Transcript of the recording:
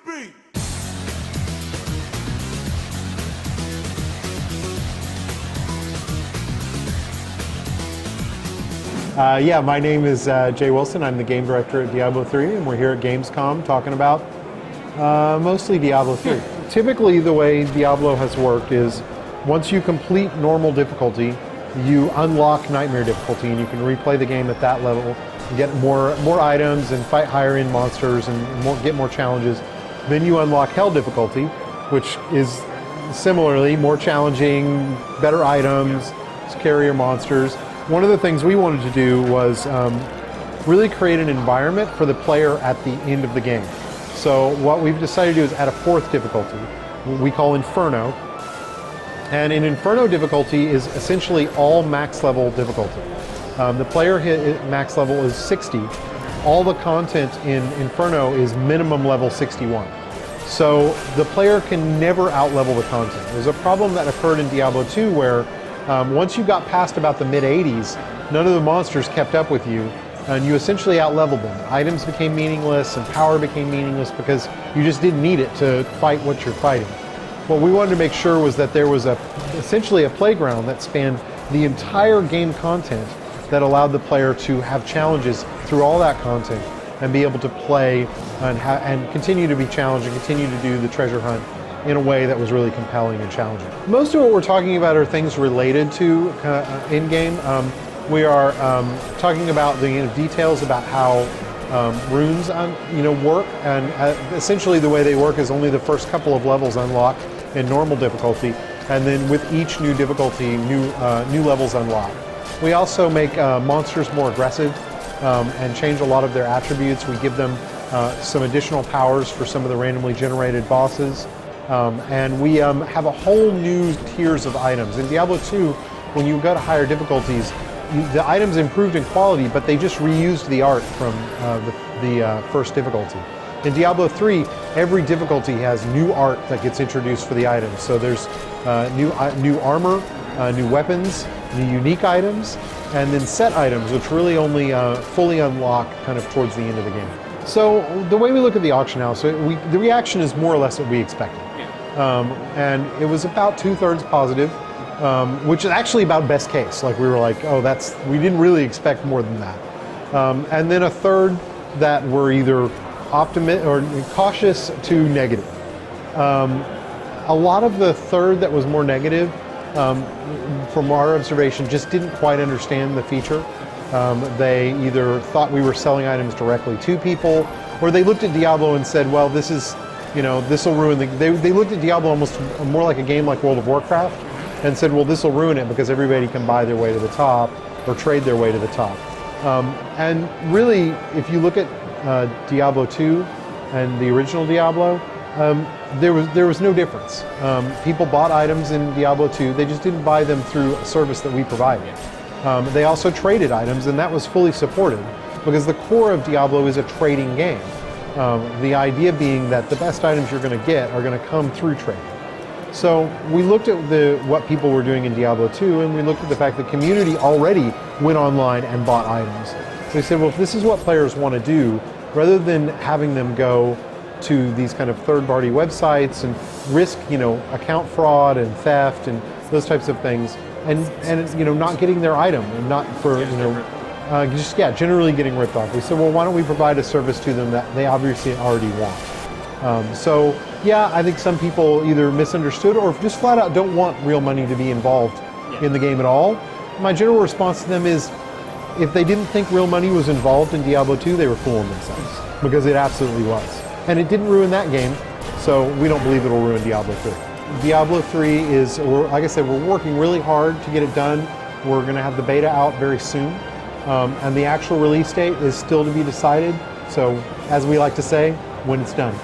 the beat. Yeah, my name is Jay Wilson. I'm the game director at Diablo 3, and we're here at Gamescom talking about mostly Diablo 3. Typically, the way Diablo has worked is once you complete normal difficulty, you unlock Nightmare difficulty, and you can replay the game at that level, and get more items, and fight higher-end monsters, and get more challenges. Then you unlock Hell difficulty, which is similarly more challenging, better items, scarier monsters. One of the things we wanted to do was really create an environment for the player at the end of the game. So what we've decided to do is add a fourth difficulty, we call Inferno. And in Inferno difficulty is essentially all max level difficulty. The player max level is 60. All the content in Inferno is minimum level 61. So the player can never out-level the content. There's a problem that occurred in Diablo 2 where once you got past about the mid-80s, none of the monsters kept up with you, and you essentially out-leveled them. Items became meaningless, and power became meaningless because you just didn't need it to fight what you're fighting. What we wanted to make sure was that there was essentially a playground that spanned the entire game content that allowed the player to have challenges through all that content and be able to play and continue to be challenged and continue to do the treasure hunt in a way that was really compelling and challenging. Most of what we're talking about are things related to in-game. We are talking about the details about how runes work, and essentially the way they work is only the first couple of levels unlock in normal difficulty, and then with each new difficulty, new levels unlock. We also make monsters more aggressive and change a lot of their attributes. We give them some additional powers for some of the randomly generated bosses. And we have a whole new tiers of items. In Diablo 2, when you go to higher difficulties, the items improved in quality, but they just reused the art from the first difficulty. In Diablo 3, every difficulty has new art that gets introduced for the items. So there's new armor, new weapons, new unique items, and then set items, which really only fully unlock kind of towards the end of the game. So the way we look at the auction house, the reaction is more or less what we expected. And it was about 2/3 positive, which is actually about best case. Like we were like, oh, we didn't really expect more than that. And then a third that were either optimistic or cautious to negative. A lot of the third that was more negative, from our observation, just didn't quite understand the feature. They either thought we were selling items directly to people, or they looked at Diablo and said, well, this is, this will ruin they looked at Diablo almost more like a game like World of Warcraft and said, well, this will ruin it because everybody can buy their way to the top or trade their way to the top. And really, if you look at Diablo 2 and the original Diablo, there was no difference. People bought items in Diablo 2, they just didn't buy them through a service that we provided. They also traded items, and that was fully supported because the core of Diablo is a trading game. The idea being that the best items you're going to get are going to come through trading. So we looked at what people were doing in Diablo 2, and we looked at the fact that the community already went online and bought items. So we said, well, if this is what players want to do, rather than having them go to these kind of third-party websites and risk, account fraud and theft and those types of things, and not getting their item, and not for generally getting ripped off. We said, well, why don't we provide a service to them that they obviously already want? So yeah, I think some people either misunderstood or just flat out don't want real money to be involved in the game at all. My general response to them is, if they didn't think real money was involved in Diablo 2, they were fooling themselves, because it absolutely was. And it didn't ruin that game, so we don't believe it'll ruin Diablo 3. Diablo 3 is, like I said, we're working really hard to get it done. We're going to have the beta out very soon, and the actual release date is still to be decided. So, as we like to say, when it's done.